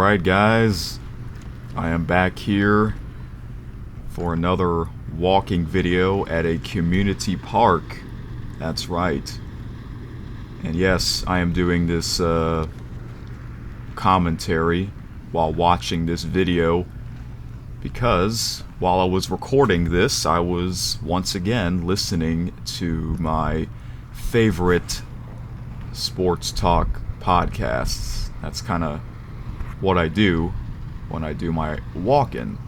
Alright guys, I am back here for another walking video at a community park. That's right. And yes, I am doing this commentary while watching this video because while I was recording this, I was once again listening to my favorite sports talk podcasts. That's kind of what I do when I do my walk-in.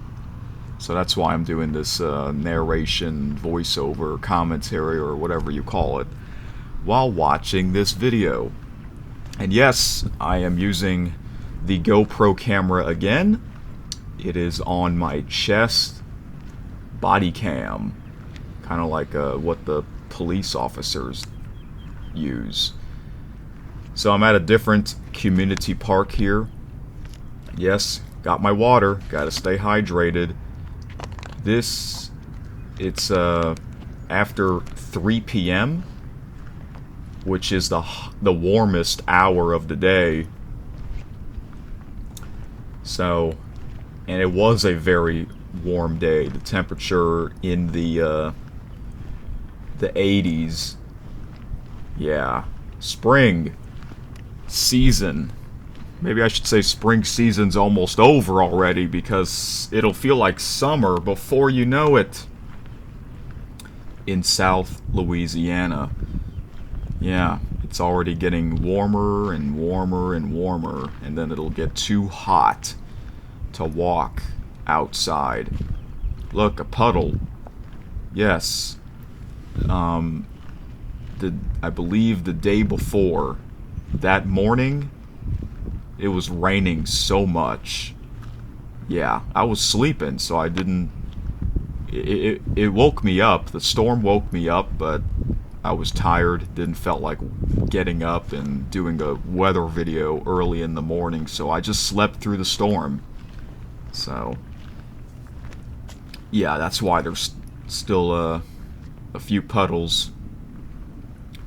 So that's why I'm doing this narration, voiceover, commentary, or whatever you call it, while watching this video. And yes, I am using the GoPro camera again. It is on my chest body cam, kind of like what the police officers use. So I'm at a different community park here. Yes, got my water, gotta stay hydrated. It's after 3 p.m., which is the warmest hour of the day. So, and it was a very warm day. The temperature in the 80s. Yeah, spring season. Maybe I should say spring season's almost over already, because it'll feel like summer before you know it in South Louisiana. Yeah, it's already getting warmer and warmer and warmer, and then it'll get too hot to walk outside. Look, a puddle. Yes. I believe the day before, that morning, it was raining so much. Yeah, I was sleeping, so I didn't... It woke me up. The storm woke me up, but I was tired. Didn't felt like getting up and doing a weather video early in the morning, so I just slept through the storm. So, yeah, that's why there's still a few puddles.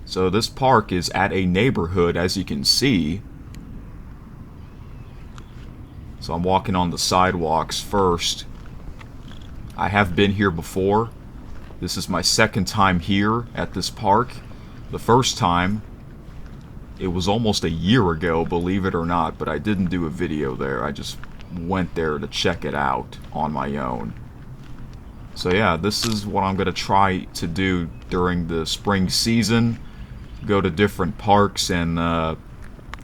So this park is at a neighborhood, as you can see. So I'm walking on the sidewalks first. I have been here before. This is my second time here at this park. The first time, it was almost a year ago, believe it or not, but I didn't do a video there. I just went there to check it out on my own. So yeah, this is what I'm going to try to do during the spring season. Go to different parks and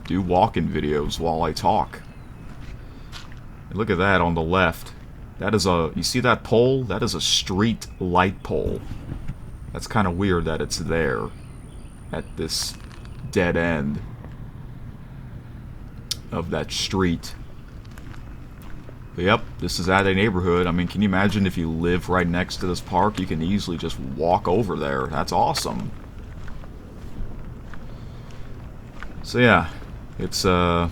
do walk-in videos while I talk. Look at that on the left. That is you see that pole? That is a street light pole. That's kind of weird that it's there at this dead end of that street. But yep, this is at a neighborhood. I mean, can you imagine if you live right next to this park? You can easily just walk over there. That's awesome. So yeah, it's a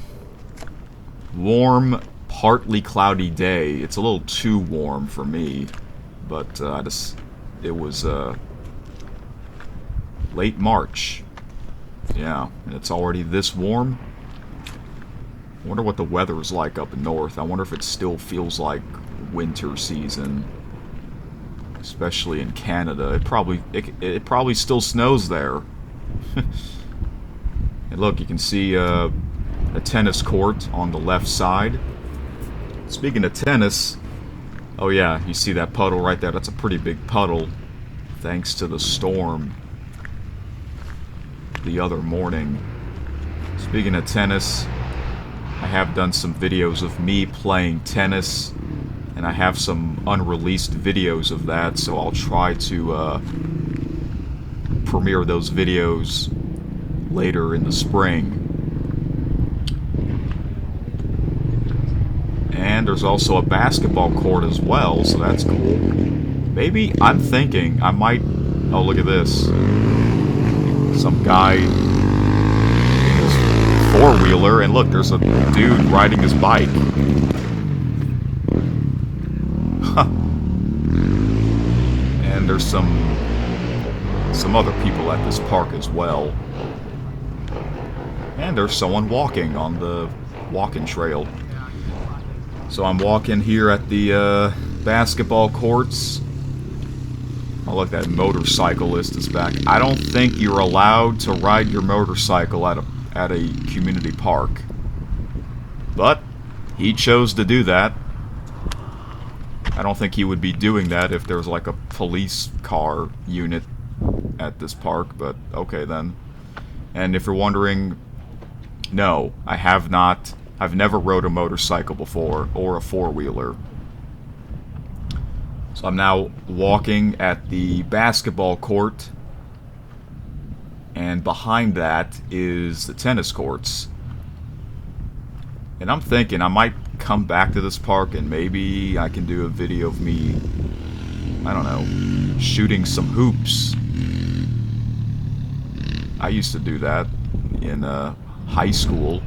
warm, partly cloudy day. It's a little too warm for me, but it was late March. Yeah, and it's already this warm. I wonder what the weather is like up north. I wonder if it still feels like winter season, especially in Canada. It probably still snows there. And look, you can see a tennis court on the left side. Speaking of tennis, oh yeah, you see that puddle right there? That's a pretty big puddle, thanks to the storm the other morning. Speaking of tennis, I have done some videos of me playing tennis, and I have some unreleased videos of that, so I'll try to premiere those videos later in the spring. And there's also a basketball court as well, so that's cool. Maybe, I'm thinking, I might... Oh, look at this. Some guy in his four-wheeler, and look, there's a dude riding his bike. And there's some other people at this park as well. And there's someone walking on the walking trail. So I'm walking here at the basketball courts. Oh, look, that motorcyclist is back. I don't think you're allowed to ride your motorcycle at a community park. But he chose to do that. I don't think he would be doing that if there was like a police car unit at this park, but okay then. And if you're wondering, no, I have not. I've never rode a motorcycle before, or a four-wheeler. So I'm now walking at the basketball court, and behind that is the tennis courts. And I'm thinking I might come back to this park and maybe I can do a video of me, I don't know, shooting some hoops. I used to do that in high school,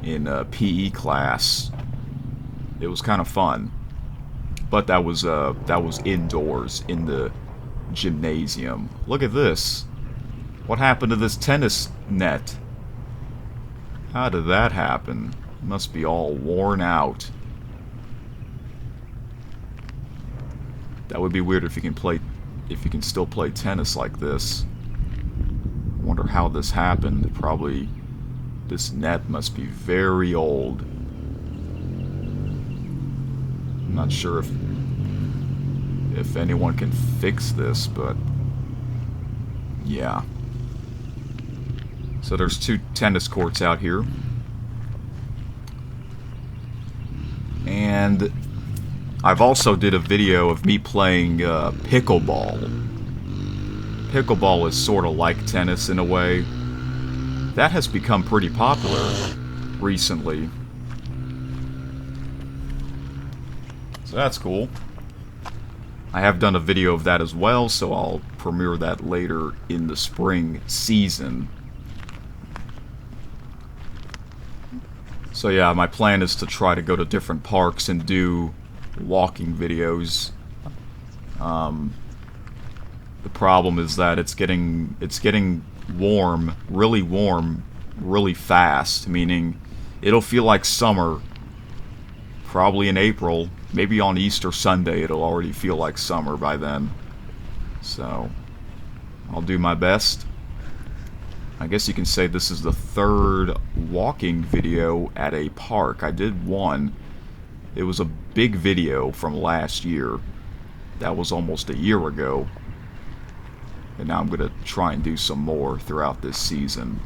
in PE class. It was kind of fun. But that was indoors in the gymnasium. Look at this. What happened to this tennis net? How did that happen? It must be all worn out. That would be weird if you can still play tennis like this. I wonder how this happened. Probably this net must be very old. I'm not sure if anyone can fix this, but yeah. So there's 2 tennis courts out here. And I've also did a video of me playing pickleball. Pickleball is sort of like tennis in a way. That has become pretty popular recently. So that's cool. I have done a video of that as well, so I'll premiere that later in the spring season. So yeah, my plan is to try to go to different parks and do walking videos. The problem is that it's getting warm, really fast, meaning it'll feel like summer probably in April. Maybe on Easter Sunday it'll already feel like summer by then. So I'll do my best. I guess you can say this is the 3rd walking video at a park. I did one. It was a big video from last year. That was almost a year ago. And now I'm going to try and do some more throughout this season.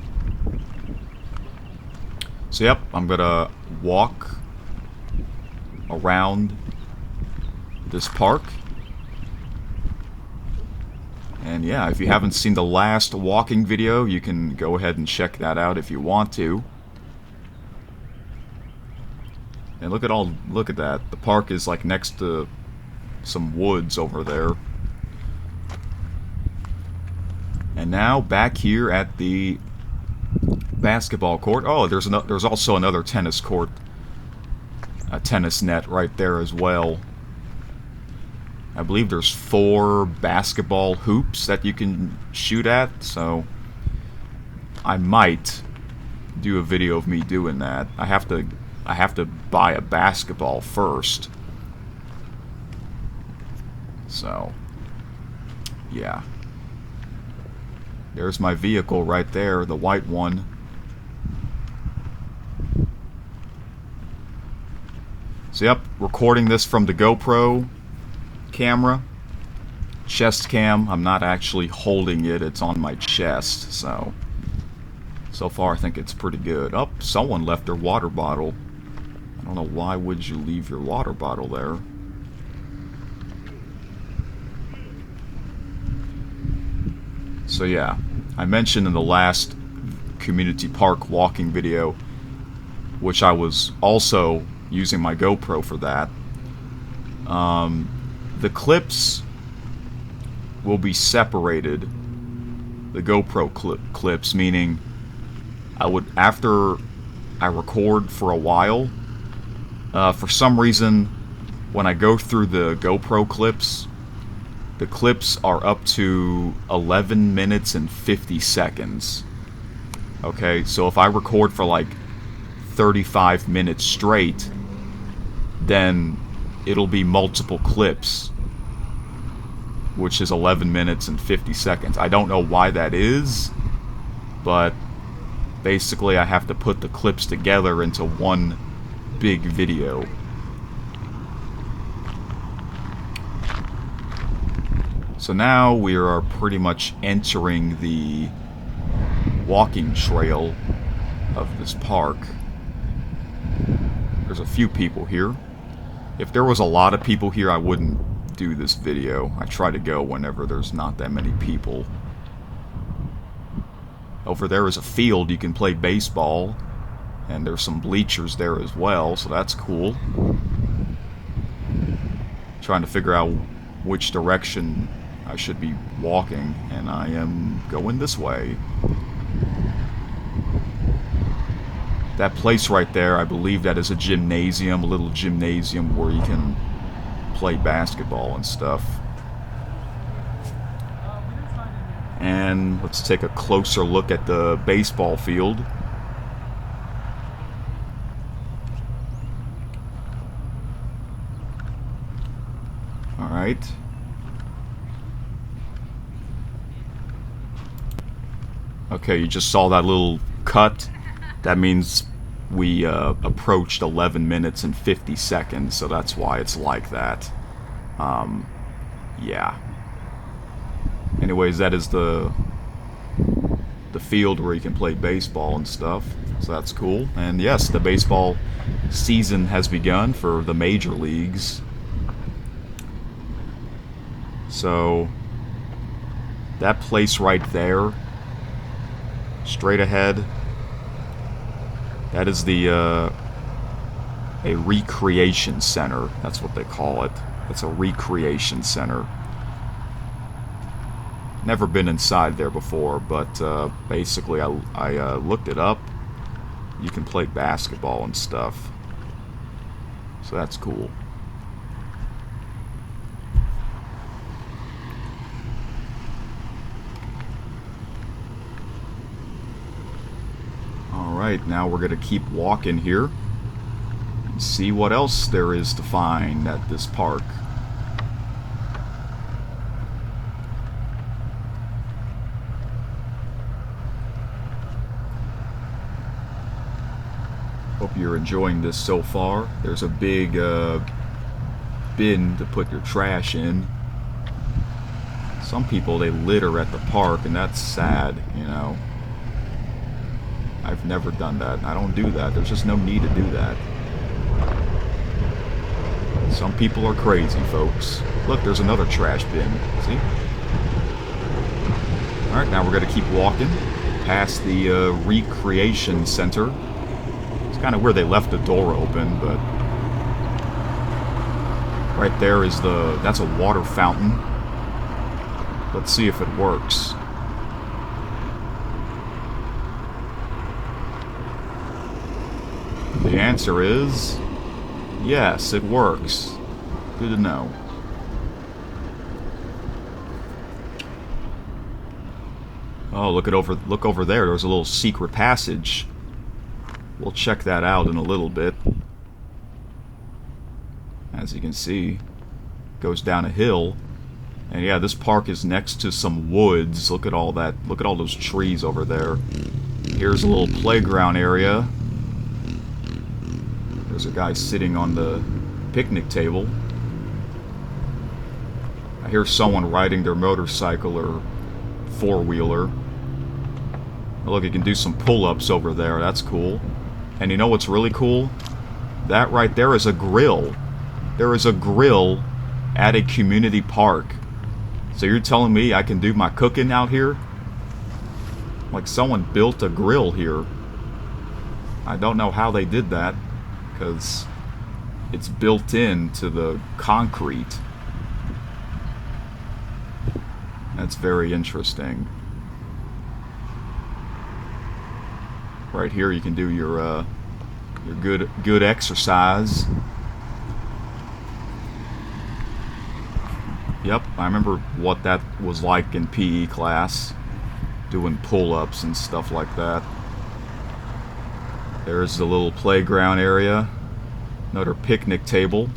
So yep, I'm going to walk around this park. And yeah, if you haven't seen the last walking video, you can go ahead and check that out if you want to. And look at that. The park is like next to some woods over there. And now back here at the basketball court. Oh, there's also another tennis court, a tennis net right there as well. I believe there's 4 basketball hoops that you can shoot at, so I might do a video of me doing that. I have to buy a basketball first. So, yeah. There's my vehicle right there, the white one. So yep, recording this from the GoPro camera, chest cam. I'm not actually holding it, it's on my chest, so far I think it's pretty good. Oh, someone left their water bottle. I don't know, why would you leave your water bottle there? So yeah, I mentioned in the last community park walking video, which I was also using my GoPro for that, the clips will be separated. The GoPro clips, meaning after I record for a while, for some reason, when I go through the GoPro clips, the clips are up to 11 minutes and 50 seconds. Okay, so if I record for like 35 minutes straight, then it'll be multiple clips, which is 11 minutes and 50 seconds. I don't know why that is, but basically I have to put the clips together into one big video. So now we are pretty much entering the walking trail of this park. There's a few people here. If there was a lot of people here, I wouldn't do this video. I try to go whenever there's not that many people. Over there is a field you can play baseball, and there's some bleachers there as well, so that's cool. Trying to figure out which direction I should be walking, and I am going this way. That place right there, I believe that is a gymnasium, a little gymnasium where you can play basketball and stuff. And let's take a closer look at the baseball field. Alright. Okay, you just saw that little cut. That means we approached 11 minutes and 50 seconds, so that's why it's like that. Yeah. Anyways, that is the field where you can play baseball and stuff, so that's cool. And yes, the baseball season has begun for the major leagues. So that place right there, straight ahead, that is the a recreation center. That's what they call it. It's a recreation center. Never been inside there before, but basically I looked it up. You can play basketball and stuff, so that's cool. Alright, now we're going to keep walking here and see what else there is to find at this park. Hope you're enjoying this so far. There's a big bin to put your trash in. Some people, they litter at the park, and that's sad, you know. I've never done that. I don't do that. There's just no need to do that. Some people are crazy, folks. Look, there's another trash bin. See? Alright, now we're going to keep walking past the recreation center. It's kind of where they left the door open, but right there is that's a water fountain. Let's see if it works. The answer is yes, it works. Good to know. Oh, look over there. There's a little secret passage. We'll check that out in a little bit. As you can see, it goes down a hill. And yeah, this park is next to some woods. Look at all that. Look at all those trees over there. Here's a little playground area. There's a guy sitting on the picnic table. I hear someone riding their motorcycle or four-wheeler. Look, you can do some pull-ups over there. That's cool. And you know what's really cool? That right there is a grill. There is a grill at a community park. So you're telling me I can do my cooking out here? Like someone built a grill here. I don't know how they did that, because it's built into the concrete. That's very interesting. Right here you can do your good exercise. Yep, I remember what that was like in PE class, doing pull-ups and stuff like that. There's the little playground area. Another picnic table.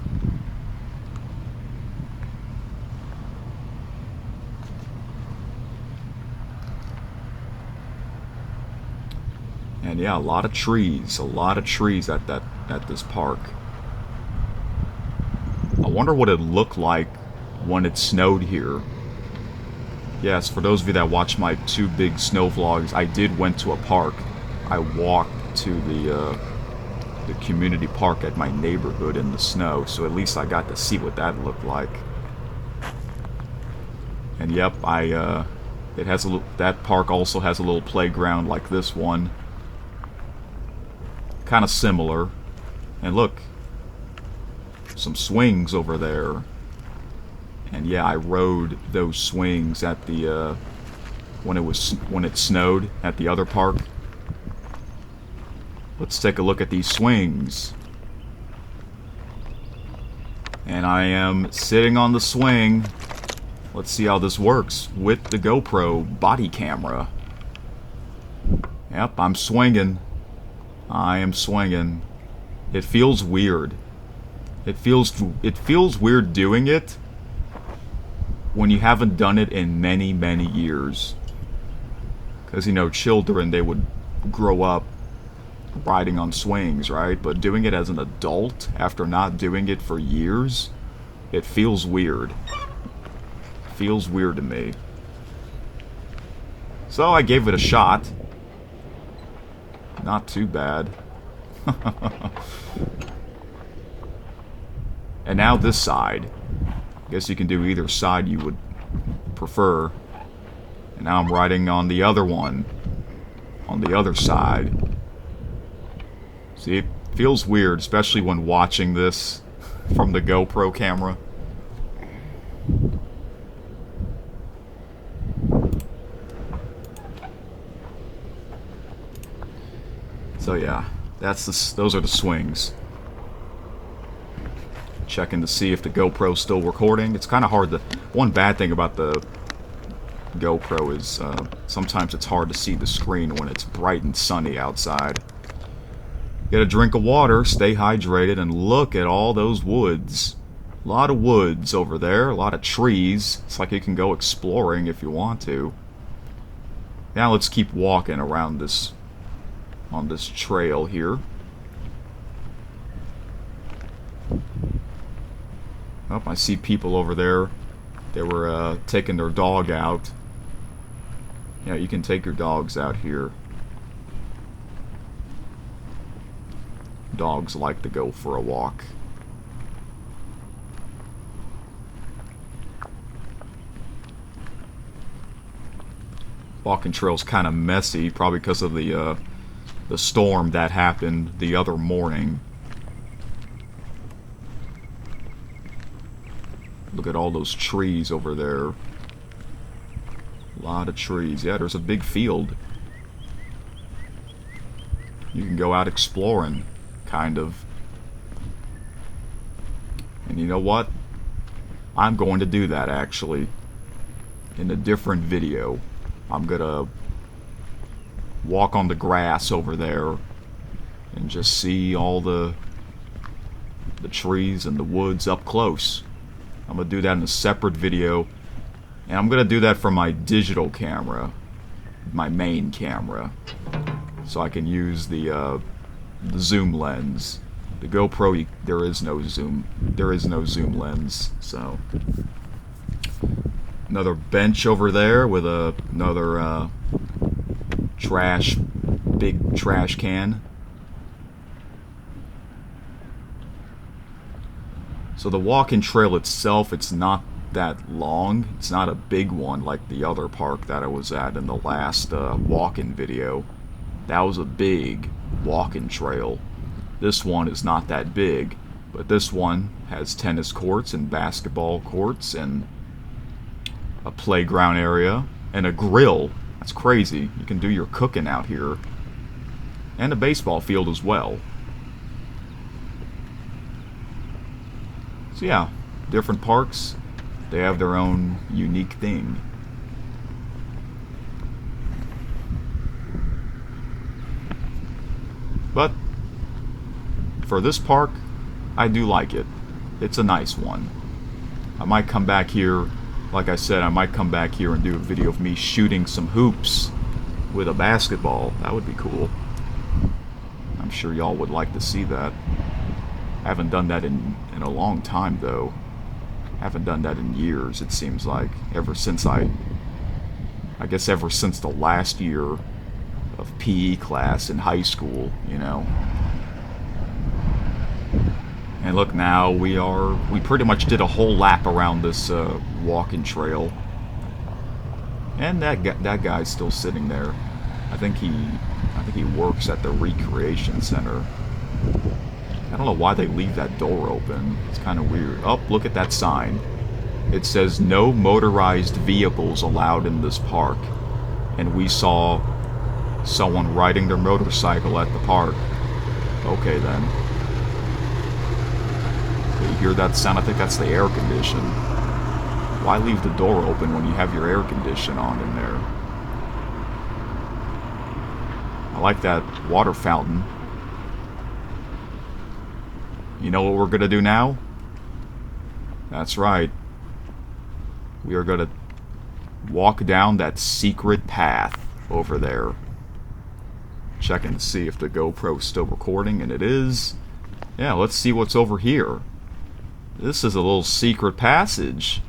And yeah, a lot of trees at this park. I wonder what it looked like when it snowed here. Yes, for those of you that watch my 2 big snow vlogs, I did went to a park. I walked to the community park at my neighborhood in the snow, so at least I got to see what that looked like. And yep, it has that park also has a little playground like this one. Kind of similar. And look, some swings over there. And yeah, I rode those swings at the when it snowed at the other park. Let's take a look at these swings. And I am sitting on the swing. Let's see how this works with the GoPro body camera. Yep, I'm swinging. I am swinging. It feels weird. It feels weird doing it when you haven't done it in many, many years. Because, you know, children, they would grow up riding on swings, right? But doing it as an adult, after not doing it for years, it feels weird. It feels weird to me. So I gave it a shot. Not too bad. And now this side. I guess you can do either side you would prefer. And now I'm riding on the other one. On the other side. See, it feels weird, especially when watching this from the GoPro camera. So yeah, those are the swings. Checking to see if the GoPro's still recording. It's kind of hard to... One bad thing about the GoPro is sometimes it's hard to see the screen when it's bright and sunny outside. Get a drink of water, stay hydrated, and look at all those woods. A lot of woods over there, a lot of trees. It's like you can go exploring if you want to. Now let's keep walking around this... on this trail here. Oh, I see people over there. They were taking their dog out. Yeah, you can take your dogs out here. Dogs like to go for a walk. Walking trail's kind of messy, probably because of the storm that happened the other morning. Look at all those trees over there. A lot of trees. Yeah, there's a big field. You can go out exploring, kind of. And you know what? I'm going to do that, actually. In a different video. I'm gonna walk on the grass over there and just see all the trees and the woods up close. I'm gonna do that in a separate video, and I'm gonna do that from my digital camera, my main camera, so I can use the zoom lens. The GoPro, there is no zoom lens. So another bench over there with another big trash can. So the walking trail itself, it's not that long. It's not a big one like the other park that I was at in the last walk-in video. That was a big walking trail. This one is not that big, but this one has tennis courts and basketball courts and a playground area and a grill. That's crazy. You can do your cooking out here. And a baseball field as well. So yeah, different parks, they have their own unique thing. But for this park, I do like it. It's a nice one. I might come back here, like I said, I might come back here and do a video of me shooting some hoops with a basketball. That would be cool. I'm sure y'all would like to see that. I haven't done that in a long time, though. I haven't done that in years, it seems like. Ever since I guess ever since the last year of PE class in high school, you know. And look, now we pretty much did a whole lap around this walking trail. And that guy's still sitting there. I think he works at the recreation center. I don't know why they leave that door open. It's kind of weird. Oh, look at that sign. It says no motorized vehicles allowed in this park. And we saw someone riding their motorcycle at the park. Okay then. You hear that sound? I think that's the air condition. Why leave the door open when you have your air condition on in there? I like that water fountain. You know what we're gonna do now? That's right. We are gonna walk down that secret path over there. Checking to see if the GoPro's still recording, and it is. Yeah, let's see what's over here. This is a little secret passage.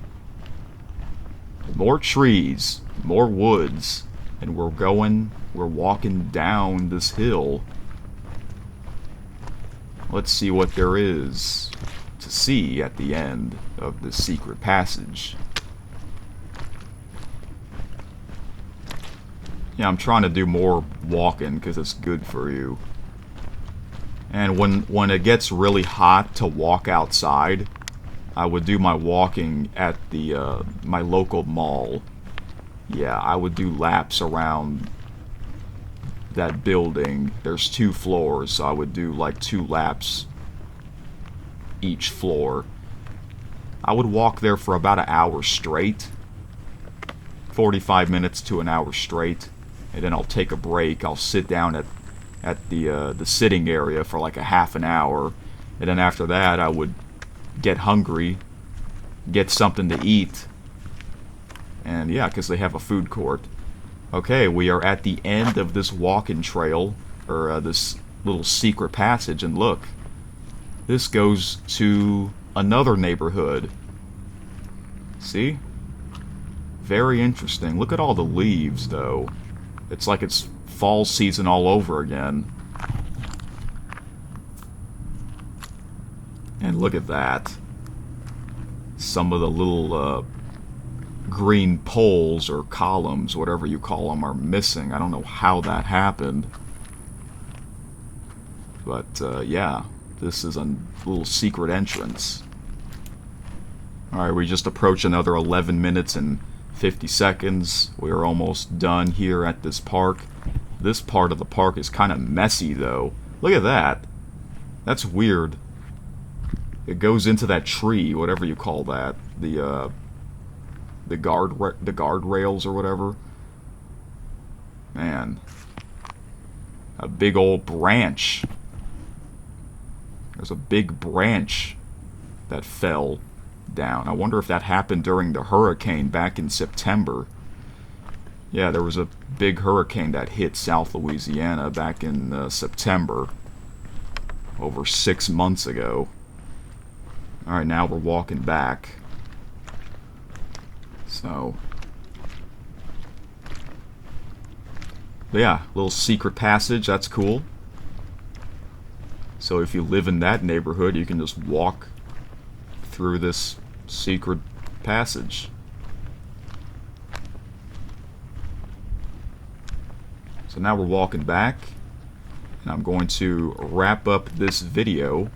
More trees, more woods, and we're walking down this hill. Let's see what there is to see at the end of this secret passage. Yeah, I'm trying to do more walking because it's good for you. And when it gets really hot to walk outside, I would do my walking at the my local mall. Yeah, I would do laps around that building. There's 2 floors, so I would do like 2 laps each floor. I would walk there for about an hour straight. 45 minutes to an hour straight. And then I'll take a break. I'll sit down at the sitting area for like a half an hour. And then after that, I would get hungry, get something to eat. And yeah, because they have a food court. Okay, we are at the end of this walking trail, or this little secret passage, and look, this goes to another neighborhood. See? Very interesting. Look at all the leaves, though. It's like it's fall season all over again. And look at that. Some of the little green poles or columns, whatever you call them, are missing. I don't know how that happened. But yeah, this is a little secret entrance. Alright, we just approached another 11 minutes and 50 seconds. We are almost done here at this park. This part of the park is kind of messy, though. Look at that. That's weird. It goes into that tree, whatever you call that. The guardrails or whatever. Man. A big old branch. There's a big branch that fell down. I wonder if that happened during the hurricane back in September. Yeah, there was a big hurricane that hit South Louisiana back in September. Over 6 months ago. Alright, now we're walking back. So. But yeah, little secret passage, that's cool. So if you live in that neighborhood, you can just walk through this secret passage. So now we're walking back, and I'm going to wrap up this video.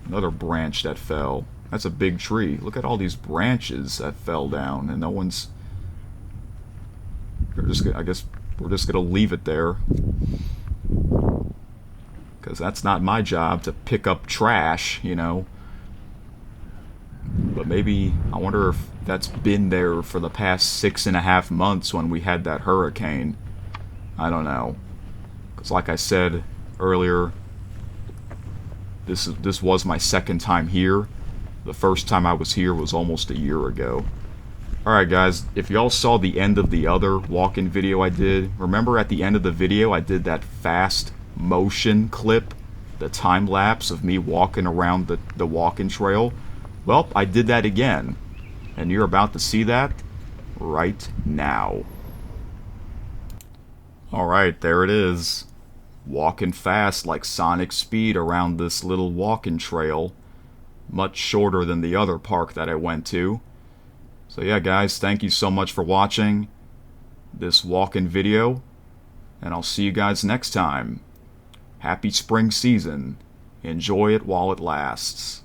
Another branch that fell. That's a big tree. Look at all these branches that fell down, and no one's... I guess we're just gonna leave it there. Because that's not my job to pick up trash, you know. But maybe, I wonder if that's been there for the past 6.5 months when we had that hurricane. I don't know. Because like I said, earlier. This was my second time here. The first time I was here was almost a year ago. Alright guys, if y'all saw the end of the other walk-in video I did, remember at the end of the video I did that fast motion clip, the time lapse of me walking around the walking trail? Well, I did that again, and you're about to see that right now. Alright, there it is. Walking fast like Sonic speed around this little walking trail. Much shorter than the other park that I went to. So yeah guys, thank you so much for watching this walk-in video, and I'll see you guys next time. Happy spring season. Enjoy it while it lasts.